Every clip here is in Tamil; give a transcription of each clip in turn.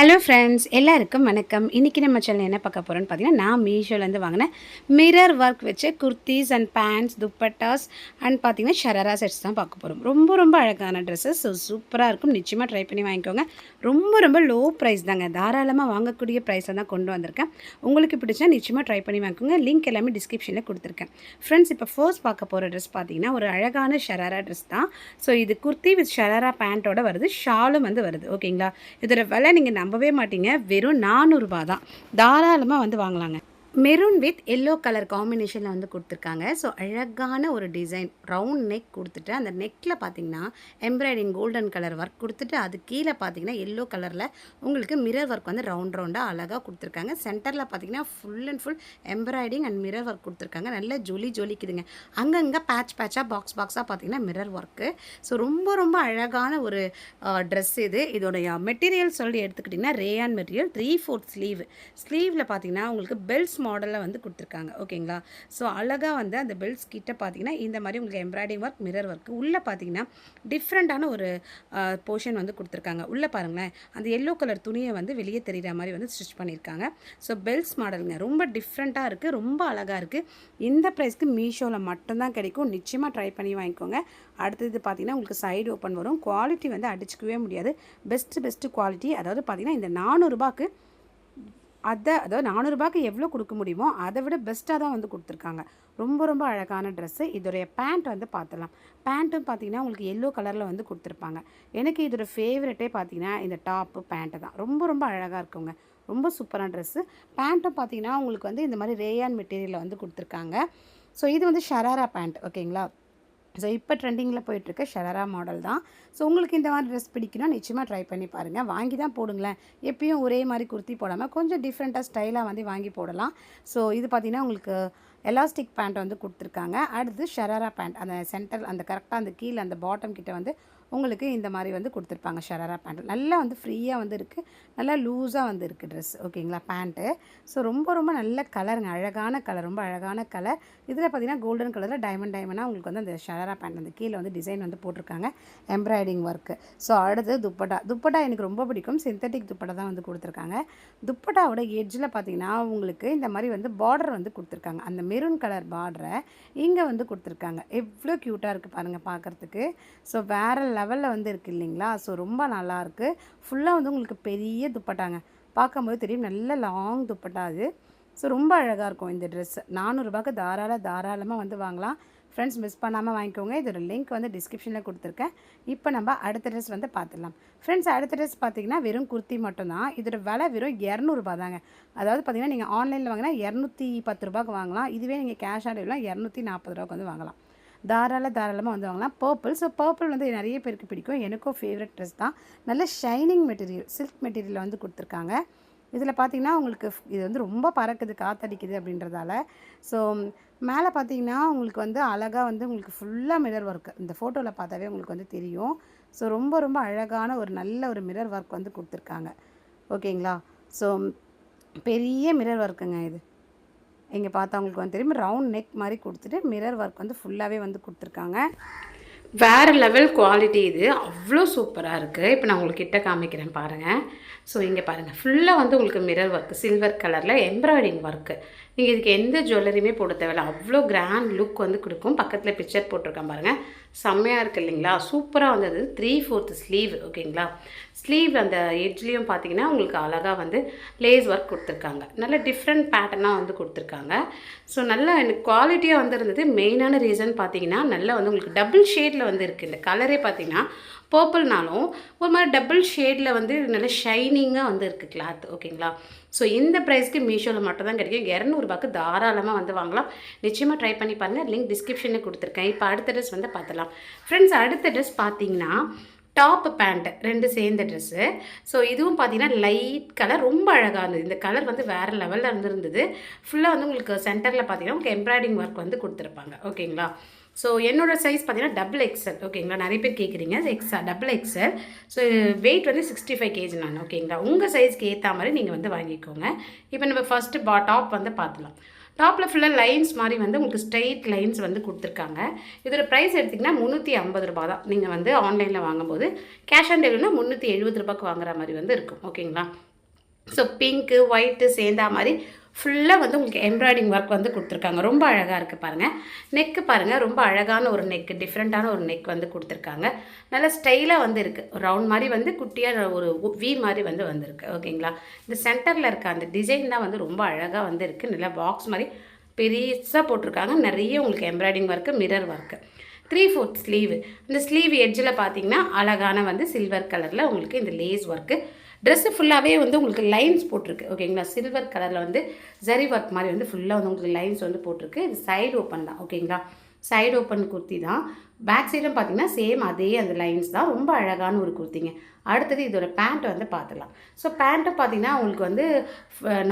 ஹலோ ஃப்ரெண்ட்ஸ், எல்லாருக்கும் வணக்கம். இன்றைக்கி நம்ம சேனல் என்ன பார்க்க போகிறோன்னு பார்த்தீங்கன்னா, நான் மீஷோலேருந்து வாங்கினேன் மிரர் ஒர்க் வச்ச kurtis and pants, dupattas and பார்த்தீங்கன்னா ஷராரா செட்ஸ் தான் பார்க்க போகிறோம். ரொம்ப ரொம்ப அழகான ட்ரெஸ்ஸஸ், சூப்பராக இருக்கும். நிச்சயமாக ட்ரை பண்ணி வாங்கிக்கோங்க. ரொம்ப ரொம்ப லோ ப்ரைஸ் தாங்க, தாராளமாக வாங்கக்கூடிய ப்ரைஸை தான் கொண்டு வந்திருக்கேன். உங்களுக்கு பிடிச்சா நிச்சயமாக ட்ரை பண்ணி வாங்கிக்கோங்க. லிங்க் எல்லாமே டிஸ்கிரிப்ஷனில் கொடுத்துருக்கேன். ஃப்ரெண்ட்ஸ், இப்போ ஃபர்ஸ்ட் பார்க்க போகிற ட்ரெஸ் பார்த்தீங்கன்னா ஒரு அழகான ஷராரா ட்ரெஸ் தான். ஸோ இது குர்த்தி வித் ஷராரா பேண்ட்டோட வருது, ஷாலும் வந்து வருது. ஓகேங்களா, இதோட விலை நீங்கள் நம்பவே மாட்டீங்க, வெறும் 400 ரூபா தான். தாராளமாக வந்து வாங்கலாங்க. மெரூன் வித் எல்லோ கலர் காம்பினேஷனில் வந்து கொடுத்துருக்காங்க. ஸோ அழகான ஒரு டிசைன், ரவுண்ட் நெக் கொடுத்துட்டு அந்த நெக்கில் பார்த்தீங்கன்னா எம்ப்ராய்டிங் கோல்டன் கலர் ஒர்க் கொடுத்துட்டு அது கீழே பார்த்தீங்கன்னா எல்லோ கலரில் உங்களுக்கு மிரர் ஒர்க் வந்து ரவுண்டாக அழகாக கொடுத்துருக்காங்க. சென்டரில் பார்த்தீங்கன்னா full and full embroidering and mirror work கொடுத்துருக்காங்க. நல்ல ஜொலிக்குதுங்க. அங்கங்கே பேட்சாக பாக்ஸாக பார்த்தீங்கன்னா மிரர் ஒர்க்கு. ஸோ ரொம்ப ரொம்ப அழகான ஒரு ட்ரெஸ் இது. இதோடைய மெட்டீரியல் சொல்லி எடுத்துக்கிட்டிங்கன்னா ரேயான் மெட்டீரியல், 3/4 ஸ்லீவில் பார்த்தீங்கன்னா உங்களுக்கு பெல்ட்ஸ் மாடலில் வந்து கொடுத்துருக்காங்க. ஓகேங்களா, ஸோ அழகாக வந்து அந்த பெல்ட்ஸ் கிட்ட பார்த்தீங்கன்னா இந்த மாதிரி உங்களுக்கு எம்ப்ராய்டிங் ஒர்க், மிரர் ஒர்க். உள்ளே பார்த்தீங்கன்னா டிஃப்ரெண்ட்டான ஒரு போர்ஷன் வந்து கொடுத்துருக்காங்க. உள்ளே பாருங்களேன், அந்த எல்லோ கலர் துணியை வந்து வெளியே தெரிகிற மாதிரி வந்து ஸ்டிச் பண்ணியிருக்காங்க. ஸோ பெல்ட்ஸ் மாடலுங்க, ரொம்ப டிஃப்ரெண்ட்டாக இருக்குது, ரொம்ப அழகாக இருக்குது. இந்த ப்ரைஸ்க்கு மீஷோவில் மட்டும்தான் கிடைக்கும். நிச்சயமாக ட்ரை பண்ணி வாங்கிக்கோங்க. அடுத்தது பார்த்தீங்கன்னா உங்களுக்கு சைடு ஓப்பன் வரும். குவாலிட்டி வந்து அடிச்சிக்கவே முடியாது, பெஸ்ட்டு குவாலிட்டி. அதாவது பார்த்தீங்கன்னா இந்த 400 ரூபாய்க்கு அதாவது 400 ரூபாய்க்கு எவ்வளோ கொடுக்க முடியுமோ அதை விட பெஸ்ட்டாக தான் வந்து கொடுத்துருக்காங்க. ரொம்ப ரொம்ப அழகான ட்ரெஸ்ஸு. இதோடைய பேண்ட் வந்து பார்த்துலாம். பேண்ட்டும் பார்த்தீங்கன்னா உங்களுக்கு எல்லோ கலரில் வந்து கொடுத்துருப்பாங்க. எனக்கு இதோட ஃபேவரெட்டே பார்த்தீங்கன்னா இந்த டாப்பு பேண்ட்டு தான். ரொம்ப ரொம்ப அழகாக இருக்குங்க, ரொம்ப சூப்பரான ட்ரெஸ்ஸு. பேண்ட்டும் பார்த்தீங்கன்னா உங்களுக்கு வந்து இந்த மாதிரி ரேயான் மெட்டீரியலில் வந்து கொடுத்துருக்காங்க. ஸோ இது வந்து ஷராரா பேண்ட். ஓகேங்களா, ஸோ இப்போ ட்ரெண்டிங்கில் போயிட்டுருக்க ஷராரா மாடல் தான். ஸோ உங்களுக்கு இந்த மாதிரி ட்ரெஸ் பிடிக்கணும், நிச்சயமாக ட்ரை பண்ணி பாருங்கள். வாங்கி தான் போடுங்களேன், எப்பயும் ஒரே மாதிரி குர்த்தி போடாமல் கொஞ்சம் டிஃப்ரெண்ட்டாக ஸ்டைலாக வந்து வாங்கி போடலாம். ஸோ இது பார்த்திங்கன்னா உங்களுக்கு எலாஸ்டிக் பேண்ட் வந்து கொடுத்துருக்காங்க. அடுத்து ஷராரா பேண்ட், அந்த சென்டர் அந்த கரெக்டாக அந்த கீழே அந்த பாட்டம் கிட்ட வந்து உங்களுக்கு இந்த மாதிரி வந்து கொடுத்துருப்பாங்க. ஷராரா பேண்ட் நல்லா வந்து ஃப்ரீயாக வந்து இருக்குது, நல்லா லூஸாக வந்து இருக்குது ட்ரெஸ். ஓகேங்களா, பேண்ட்டு. ஸோ ரொம்ப ரொம்ப நல்ல கலருங்க, அழகான கலர், ரொம்ப அழகான கலர். இதில் பார்த்திங்கன்னா கோல்டன் கலரில் டைமண்டாக உங்களுக்கு வந்து அந்த ஷராரா பேண்ட் அந்த கீழே வந்து டிசைன் வந்து போட்டிருக்காங்க, எம்ப்ராய்டிங் ஒர்க்கு. ஸோ அடுத்து துப்பட்டா எனக்கு ரொம்ப பிடிக்கும். சிந்தட்டிக் துப்பட்டா தான் வந்து கொடுத்துருக்காங்க. துப்பட்டாவோட எட்ஜில் பார்த்திங்கன்னா உங்களுக்கு இந்த மாதிரி வந்து பார்டர் வந்து கொடுத்துருக்காங்க. அந்த மெரூன் கலர் பார்டரை இங்கே வந்து கொடுத்துருக்காங்க. எவ்வளோ க்யூட்டாக இருக்குது பாருங்கள் பார்க்குறதுக்கு. ஸோ வேறு லெவலில் வந்து இருக்குது இல்லைங்களா. ஸோ ரொம்ப நல்லாயிருக்கு. ஃபுல்லாக வந்து உங்களுக்கு பெரிய துப்பட்டாங்க, பார்க்கும்போது தெரியும், நல்ல லாங் துப்பட்டா அது. ஸோ ரொம்ப அழகாக இருக்கும் இந்த ட்ரெஸ். 400 ரூபாய்க்கு தாராளமாக வந்து வாங்கலாம். ஃப்ரெண்ட்ஸ், மிஸ் பண்ணாமல் வாங்கிக்கோங்க. இதோட லிங்க் வந்து டிஸ்கிரிப்ஷனில் கொடுத்துருக்கேன். இப்போ நம்ம அடுத்த ட்ரெஸ் வந்து பார்த்துடலாம். ஃப்ரெண்ட்ஸ், அடுத்த ட்ரெஸ் பார்த்திங்கன்னா வெறும் குர்த்தி மட்டும்தான். இதோட விலை வெறும் 200 ரூபா தாங்க. அதாவது பார்த்திங்கன்னா நீங்கள் ஆன்லைனில் வாங்கினா 210 ரூபாய்க்கு வாங்கலாம். இதுவே நீங்கள் கேஷ் ஆன் டெலிவரிலாம் 240 ரூபாய்க்கு வந்து வாங்கலாம். தாராளமாக வந்து வாங்கலாம். பர்பிள். ஸோ பர்பிள் வந்து நிறைய பேருக்கு பிடிக்கும், எனக்கும் ஃபேவரட் ட்ரெஸ் தான். நல்ல ஷைனிங் மெட்டீரியல், சில்க் மெட்டீரியலில் வந்து கொடுத்துருக்காங்க. இதில் பார்த்திங்கன்னா உங்களுக்கு இது வந்து ரொம்ப பறக்குது, காற்றடிக்குது அப்படின்றதால. ஸோ மேலே பார்த்திங்கன்னா உங்களுக்கு வந்து அழகாக வந்து உங்களுக்கு ஃபுல்லாக மிரர் ஒர்க்கு, இந்த ஃபோட்டோவில் பார்த்தாவே உங்களுக்கு வந்து தெரியும். ஸோ ரொம்ப ரொம்ப அழகான ஒரு நல்ல ஒரு மிரர் ஒர்க் வந்து கொடுத்துருக்காங்க. ஓகேங்களா, ஸோ பெரிய மிரர் ஒர்க்குங்க இது. இங்கே பார்த்தா உங்களுக்கு வந்து தெரியும், ரவுண்ட் நெக் மாதிரி கொடுத்துட்டு மிரர் ஒர்க் வந்து ஃபுல்லாகவே வந்து கொடுத்துருக்காங்க. வேறு லெவல் குவாலிட்டி இது, அவ்வளோ சூப்பராக இருக்குது. இப்போ நான் உங்களுக்கு கிட்ட காமிக்கிறேன் பாருங்கள். ஸோ இங்கே பாருங்கள், ஃபுல்லாக வந்து உங்களுக்கு மிரர் ஒர்க்கு, சில்வர் கலரில் எம்ப்ராய்டிங் ஒர்க்கு. நீங்கள் இதுக்கு எந்த ஜுவல்லரியுமே போட தேவையில்லை, அவ்வளோ கிராண்ட் லுக் வந்து கொடுக்கும். பக்கத்தில் பிக்சர் போட்டிருக்கேன் பாருங்கள், செம்மையாக இருக்குது இல்லைங்களா. சூப்பராக வந்தது. 3/4 ஸ்லீவ். ஓகேங்களா, ஸ்லீவ் அந்த எட்ஜ்லேயும் பார்த்தீங்கன்னா உங்களுக்கு அழகாக வந்து லேஸ் ஒர்க் கொடுத்துருக்காங்க. நல்ல டிஃப்ரெண்ட் பேட்டர்னாக வந்து கொடுத்துருக்காங்க. ஸோ நல்லா எனக்கு குவாலிட்டியாக வந்து இருந்தது. மெயினான ரீசன் பார்த்தீங்கன்னா நல்லா வந்து உங்களுக்கு டபுள் ஷேடில் வந்து இருக்குது. இந்த கலரே பார்த்தீங்கன்னா பர்பிள்னாலும் ஒரு மாதிரி டபுள் ஷேடில் வந்து நல்ல ஷைனிங்காக வந்து இருக்குது கிளாத். ஓகேங்களா, ஸோ இந்த ப்ரைஸ்க்கு மீஷோவில் மட்டும் தான் கிடைக்கும். 200 ரூபாய்க்கு தாராளமாக வந்து வாங்கலாம். நிச்சயமாக ட்ரை பண்ணி பாருங்கள். லிங்க் டிஸ்கிரிப்ஷனில் கொடுத்துருக்கேன். இப்போ அடுத்த ட்ரெஸ் வந்து பார்த்துலாம். ஃப்ரெண்ட்ஸ், அடுத்த ட்ரெஸ் பார்த்தீங்கன்னா டாப் பேண்ட்டு 2 சேர்ந்த ட்ரெஸ்ஸு. ஸோ இதுவும் பார்த்தீங்கன்னா லைட் கலர், ரொம்ப அழகாக இருந்தது. இந்த கலர் வந்து வேறு லெவலில் இருந்திருந்தது. ஃபுல்லாக வந்து உங்களுக்கு சென்டரில் பார்த்தீங்கன்னா உங்களுக்கு எம்ப்ராய்டிங் ஒர்க் வந்து கொடுத்துருப்பாங்க. ஓகேங்களா, ஸோ என்னோடய சைஸ் பார்த்தீங்கன்னா XXL. ஓகேங்களா, நிறைய பேர் கேட்குறீங்க XXL. ஸோ வெயிட் வந்து 65 kg நான். ஓகேங்களா, உங்கள் சைஸ்க்கு ஏற்ற மாதிரி நீங்கள் வந்து வாங்கிக்கோங்க. இப்போ நம்ம ஃபஸ்ட்டு டாப் வந்து பார்த்துலாம். டாப்பில் ஃபுல்லாக லைன்ஸ் மாதிரி வந்து உங்களுக்கு ஸ்ட்ரெயிட் லைன்ஸ் வந்து கொடுத்துருக்காங்க. இதோட ப்ரைஸ் எடுத்திங்கன்னா 350 ரூபா தான். நீங்கள் வந்து ஆன்லைனில் வாங்கும்போது கேஷ் ஆன் டெலிவரினா 370 ரூபாய்க்கு வாங்குற மாதிரி வந்து இருக்கும். ஓகேங்களா, ஸோ பிங்க்கு ஒயிட்டு சேர்ந்தா மாதிரி ஃபுல்லாக வந்து உங்களுக்கு எம்ப்ராய்டிங் ஒர்க் வந்து கொடுத்துருக்காங்க. ரொம்ப அழகாக இருக்குது பாருங்கள். நெக்கு பாருங்கள், ரொம்ப அழகான ஒரு நெக்கு, டிஃப்ரெண்ட்டான ஒரு நெக் வந்து கொடுத்துருக்காங்க. நல்ல ஸ்டைலாக வந்து இருக்குது. ரவுண்ட் மாதிரி வந்து குட்டியாக ஒரு வி மாதிரி வந்து வந்திருக்கு. ஓகேங்களா? இந்த சென்டரில் இருக்க அந்த டிசைன் தான் வந்து ரொம்ப அழகாக வந்து இருக்குது. நல்லா பாக்ஸ் மாதிரி பெருசாக போட்டிருக்காங்க. நிறைய உங்களுக்கு embroidering work, mirror work. 3/4 sleeve. இந்த ஸ்லீவ் எட்ஜில் பார்த்தீங்கன்னா அழகான வந்து சில்வர் கலரில் உங்களுக்கு இந்த லேஸ் ஒர்க்கு. ட்ரெஸ்ஸு ஃபுல்லாகவே வந்து உங்களுக்கு லைன்ஸ் போட்டிருக்கு. ஓகேங்களா? சில்வர் கலரில் வந்து ஜரி ஒர்க் மாதிரி வந்து ஃபுல்லாக வந்து உங்களுக்கு லைன்ஸ் வந்து போட்டிருக்கு. இது சைடு ஓப்பன் தான். ஓகேங்களா? சைடு ஓப்பன் குர்த்தி தான். பேக் சைடும் பார்த்தீங்கன்னா சேம் அதே அந்த லைன்ஸ் தான். ரொம்ப அழகான ஒரு குர்த்திங்க. அடுத்தது இதோட பேண்ட் வந்து பார்த்துலாம். ஸோ பேண்ட்டும் பார்த்தீங்கன்னா உங்களுக்கு வந்து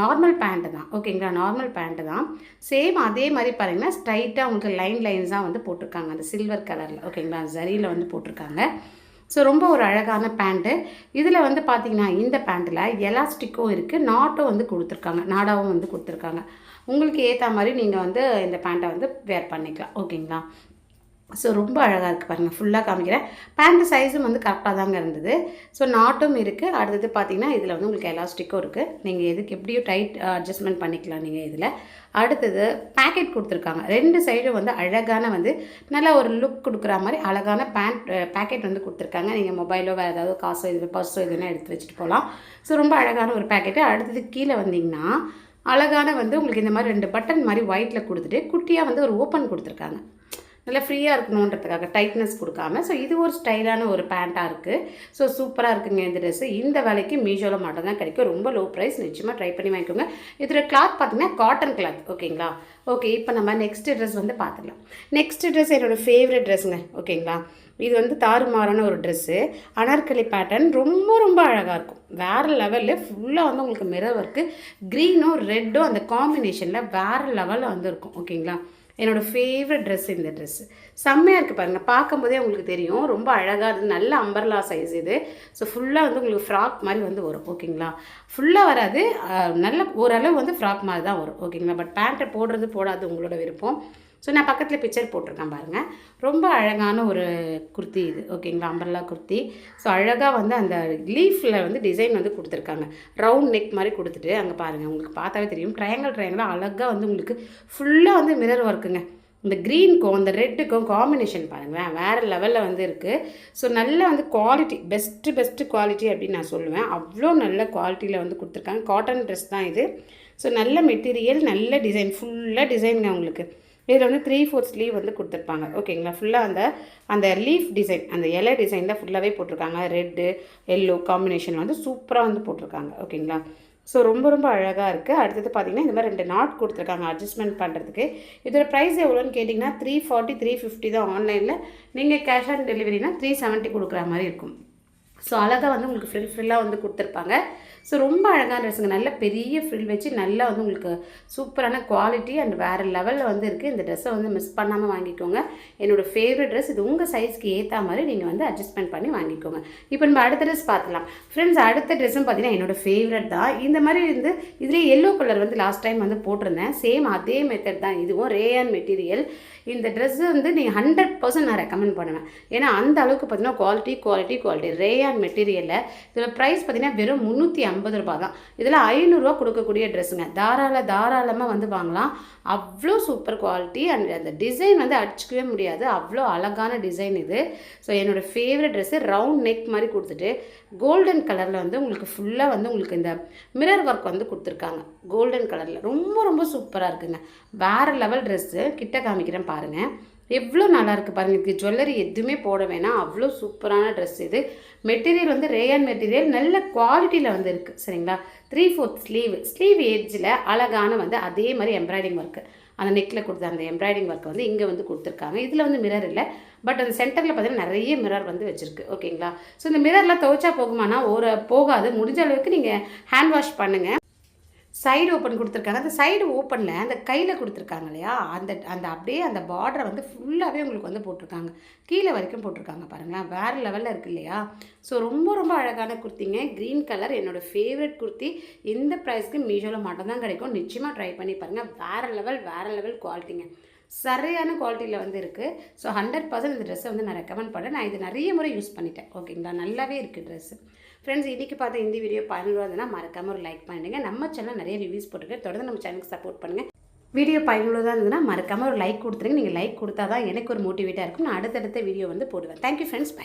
நார்மல் பேண்ட்டு தான். ஓகேங்களா? நார்மல் பேண்ட்டு தான். சேம் அதே மாதிரி பாருங்கன்னா ஸ்ட்ரைட்டாக உங்களுக்கு லைன்ஸ் தான் வந்து போட்டிருக்காங்க அந்த சில்வர் கலரில். ஓகேங்களா? ஜரியில் வந்து போட்டிருக்காங்க. ஸோ ரொம்ப ஒரு அழகான பேண்ட்டு. இதில் வந்து பார்த்திங்கன்னா இந்த பேண்ட்டில் எலாஸ்டிக்கும் இருக்குது, நாட்டும் வந்து கொடுத்துருக்காங்க, நாடாவும் வந்து கொடுத்துருக்காங்க. உங்களுக்கு ஏற்ற மாதிரி நீங்கள் வந்து இந்த பேண்ட்டை வந்து வேர் பண்ணிக்கலாம். ஓகேங்களா? ஸோ ரொம்ப அழகாக இருக்குது பாருங்கள். ஃபுல்லாக காமிக்கிறேன். பேண்ட் சைஸும் வந்து கரெக்டாக தாங்க இருந்தது. ஸோ நாட்டும் இருக்குது. அடுத்தது பார்த்திங்கன்னா இதில் வந்து உங்களுக்கு எலாஸ்டிக்கும் இருக்குது. நீங்கள் எதுக்கு எப்படியும் டைட் அட்ஜஸ்ட்மெண்ட் பண்ணிக்கலாம் நீங்கள் இதில். அடுத்தது பேக்கெட் கொடுத்துருக்காங்க. 2 சைடும் வந்து அழகான வந்து நல்லா ஒரு லுக் கொடுக்குற மாதிரி அழகான பேக்கெட் வந்து கொடுத்துருக்காங்க. நீங்கள் மொபைலோ வேறு ஏதாவது காசோ இது பர்ஸோ இதுனா எடுத்து வச்சுட்டு போகலாம். ஸோ ரொம்ப அழகான ஒரு பேக்கெட்டு. அடுத்தது கீழே வந்தீங்கன்னா அழகான வந்து உங்களுக்கு இந்த மாதிரி 2 பட்டன் மாதிரி ஒயிட்டில் கொடுத்துட்டு குட்டியாக வந்து ஒரு ஓப்பன் கொடுத்துருக்காங்க. நல்லா ஃப்ரீயாக இருக்கணுன்றதுக்காக டைட்னஸ் கொடுக்காம. ஸோ இது ஒரு ஸ்டைலான ஒரு பேண்ட்டாக இருக்குது. ஸோ சூப்பராக இருக்குங்க இந்த ட்ரெஸ்ஸு. இந்த வேலைக்கு மீஷோவில் மட்டும் தான் கிடைக்கும். ரொம்ப லோ ப்ரைஸ். நிச்சயமாக ட்ரை பண்ணி வாங்கிக்கோங்க. இதோட கிளாத் பார்த்திங்கன்னா காட்டன் கிளாத். ஓகேங்களா? ஓகே, இப்போ நம்ம நெக்ஸ்ட் ட்ரெஸ் வந்து பார்த்துக்கலாம். நெக்ஸ்ட் ட்ரெஸ் என்னோடய ஃபேவரட் ட்ரெஸ்ஸுங்க. ஓகேங்களா? இது வந்து தாறுமாறான ஒரு ட்ரெஸ்ஸு. அனார்கலி பேட்டர்ன். ரொம்ப ரொம்ப அழகாக இருக்கும். வேறு லெவலில் ஃபுல்லாக வந்து உங்களுக்கு மிரர் ஒர்க்கு, க்ரீனும் ரெட்டும் அந்த காம்பினேஷனில் வேறு லெவலில் வந்து இருக்கும். ஓகேங்களா? என்னோடய ஃபேவரட் ட்ரெஸ் இந்த ட்ரெஸ்ஸு. செம்மையாக இருக்குது பாருங்கள். பார்க்கும்போதே உங்களுக்கு தெரியும். ரொம்ப அழகாக இருக்குது. நல்ல அம்பர்லா சைஸ் இது. ஸோ ஃபுல்லாக வந்து உங்களுக்கு ஃப்ராக் மாதிரி வந்து வரும். ஓகேங்களா? ஃபுல்லாக வராது, நல்ல ஓரளவு வந்து ஃப்ராக் மாதிரி தான் வரும். ஓகேங்களா? பட் பேண்ட்டை போடுறது போடாது உங்களோட விருப்பம். ஸோ நான் பக்கத்தில் பிக்சர் போட்டிருக்கேன் பாருங்கள். ரொம்ப அழகான ஒரு குர்த்தி இது. ஓகேங்களா? அம்பர்லா குர்த்தி. ஸோ அழகாக வந்து அந்த லீஃபில் வந்து டிசைன் வந்து கொடுத்துருக்காங்க. ரவுண்ட் நெக் மாதிரி கொடுத்துட்டு அங்கே பாருங்கள், உங்களுக்கு பார்த்தாவே தெரியும். ட்ரையாங்கிளாக அழகாக வந்து உங்களுக்கு ஃபுல்லாக வந்து மிரர் ஒர்க்குங்க. இந்த க்ரீனுக்கும் அந்த ரெட்டுக்கும் காம்பினேஷன் பாருங்களேன், வேறு லெவலில் வந்து இருக்குது. ஸோ நல்ல வந்து குவாலிட்டி, பெஸ்ட்டு குவாலிட்டி அப்படின்னு நான் சொல்லுவேன். அவ்வளோ நல்ல குவாலிட்டியில் வந்து கொடுத்துருக்காங்க. காட்டன் ட்ரெஸ் தான் இது. ஸோ நல்ல மெட்டீரியல், நல்ல டிசைன், ஃபுல்லாக டிசைனுங்க உங்களுக்கு. இதில் வந்து 3/4 ஸ்லீவ் வந்து கொடுத்துருப்பாங்க. ஓகேங்களா? ஃபுல்லாக அந்த லீஃப் டிசைன், அந்த இலை டிசைன் தான் ஃபுல்லாகவே போட்டிருக்காங்க. ரெட்டு எல்லோ காம்பினேஷன் வந்து சூப்பராக வந்து போட்டிருக்காங்க. ஓகேங்களா? ஸோ ரொம்ப ரொம்ப அழகாக இருக்குது. அடுத்தது பார்த்திங்கன்னா இந்த மாதிரி 2 நாட் கொடுத்துருக்காங்க அட்ஜஸ்ட்மெண்ட் பண்ணுறதுக்கு. இதோட ப்ரைஸ் எவ்வளோன்னு கேட்டிங்கன்னா 340 350 தான் ஆன்லைனில். நீங்கள் கேஷ் ஆன் டெலிவரினா 370 கொடுக்குற மாதிரி இருக்கும். ஸோ அழகாக வந்து உங்களுக்கு ஃப்ரில்லாக வந்து கொடுத்துருப்பாங்க. ஸோ ரொம்ப அழகான ட்ரெஸ்ஸுங்க. நல்ல பெரிய ஃப்ரில் வச்சு நல்லா வந்து உங்களுக்கு சூப்பரான குவாலிட்டி அண்ட் வேறு லெவலில் வந்து இருக்குது. இந்த ட்ரெஸ்ஸை வந்து மிஸ் பண்ணாமல் வாங்கிக்கோங்க. என்னோடய ஃபேவரட் ட்ரெஸ் இது. உங்கள் சைஸ்க்கு ஏற்ற மாதிரி நீங்கள் வந்து அட்ஜஸ்ட்மெண்ட் பண்ணி வாங்கிக்கோங்க. இப்போ நம்ம அடுத்த ட்ரெஸ் பார்த்துலாம். ஃப்ரெண்ட்ஸ், அடுத்த ட்ரெஸ்ஸும் பார்த்தீங்கன்னா என்னோடய ஃபேவரட் தான். இந்த மாதிரி வந்து இதிலே எல்லோ கலர் வந்து லாஸ்ட் டைம் வந்து போட்டிருந்தேன். சேம் அதே மெத்தட் தான் இதுவும். Rayon material. இந்த ட்ரெஸ்ஸு வந்து நீங்கள் 100% நான் ரெக்கமெண்ட் பண்ணுவேன். ஏன்னா அந்த அளவுக்கு பார்த்தீங்கன்னா குவாலிட்டி ரேயான் மெட்டீரியலில். இதோட ப்ரைஸ் பார்த்தீங்கன்னா வெறும் 350 ரூபா தான். இதில் 500 கொடுக்கக்கூடிய ட்ரெஸ்ஸுங்க. தாராளமாக வந்து வாங்கலாம். அவ்வளோ சூப்பர் குவாலிட்டி அண்ட் அந்த டிசைன் வந்து அடிச்சிக்கவே முடியாது. அவ்வளோ அழகான டிசைன் இது. ஸோ என்னோடய ஃபேவரட் ட்ரெஸ்ஸு ரவுண்ட் நெக் மாதிரி கொடுத்துட்டு கோல்டன் கலரில் வந்து உங்களுக்கு ஃபுல்லாக வந்து உங்களுக்கு இந்த மிரர் ஒர்க் வந்து கொடுத்துருக்காங்க. கோல்டன் கலரில் ரொம்ப ரொம்ப சூப்பராக இருக்குங்க. வேறு லெவல் ட்ரெஸ்ஸு. கிட்ட காமிக்கிறேன் பாருங்கள். எவ்வளோ நல்லாயிருக்கு பாருங்கள். இதுக்கு ஜுவல்லரி எதுவுமே போட வேணாம். அவ்வளோ சூப்பரான ட்ரெஸ் இது. மெட்டீரியல் வந்து ரேயான் மெட்டீரியல், நல்ல குவாலிட்டியில் வந்து இருக்குது. சரிங்களா? 3/4 ஸ்லீவ் எட்ஜில் அழகான வந்து அதே மாதிரி எம்ப்ராய்டிங் ஒர்க்கு, அந்த நெக்கில் கொடுத்த அந்த எம்ப்ராய்டிங் ஒர்க் வந்து இங்கே வந்து கொடுத்துருக்காங்க. இதில் வந்து மிரர் இல்லை, பட் அந்த சென்டரில் பார்த்தீங்கன்னா நிறைய மிரர் வந்து வச்சுருக்கு. ஓகேங்களா? ஸோ இந்த மிரர்லாம் துவைச்சா போகுமானா போகாது. முடிஞ்ச அளவுக்கு நீங்கள் ஹேண்ட் வாஷ் பண்ணுங்கள். சைடு ஓப்பன் கொடுத்துருக்காங்க. அந்த சைடு ஓப்பனில் அந்த கையில் கொடுத்துருக்காங்க இல்லையா, அந்த அப்படியே அந்த பார்டரை வந்து ஃபுல்லாகவே உங்களுக்கு வந்து போட்டிருக்காங்க. கீழே வரைக்கும் போட்டிருக்காங்க பாருங்களேன். வேறு லெவலில் இருக்குது இல்லையா? ஸோ ரொம்ப ரொம்ப அழகான குர்த்திங்க. க்ரீன் கலர் என்னோடய ஃபேவரட் குர்த்தி. இந்த ப்ரைஸ்க்கு மீஷோவில் மட்டும்தான் கிடைக்கும். நிச்சயமாக ட்ரை பண்ணி பாருங்கள். வேறு லெவல் குவாலிட்டிங்க. சரியான குவாலிட்டியில் வந்து இருக்குது. ஸோ 100% இந்த ட்ரெஸ்ஸை வந்து நான் ரெக்கமெண்ட் பண்ணேன். நான் இது நிறைய முறை யூஸ் பண்ணிட்டேன். ஓகேங்களா? நல்லாவே இருக்குது ட்ரெஸ்ஸு. ஃப்ரெண்ட்ஸ் இன்றைக்கி பார்த்த இந்த வீடியோ பயனுள்ளதாக இருந்ததுன்னா மறக்காமல் ஒரு லைக் பண்ணிடுங்க. நம்ம சேனல் நிறைய ரிவ்யூஸ் போட்டுருக்கேன். தொடர்ந்து நம்ம சேனலுக்கு சப்போர்ட் பண்ணுங்கள். வீடியோ பயனுள்ளதாக இருந்ததுன்னா மறக்காமல் ஒரு லைக் கொடுத்துருங்க. நீங்கள் லைக் கொடுத்தா தான் எனக்கு ஒரு மோட்டிவேட்டாக இருக்கும். நான் அடுத்தடுத்த வீடியோ வந்து போடுவேன். Thank you friends. பை.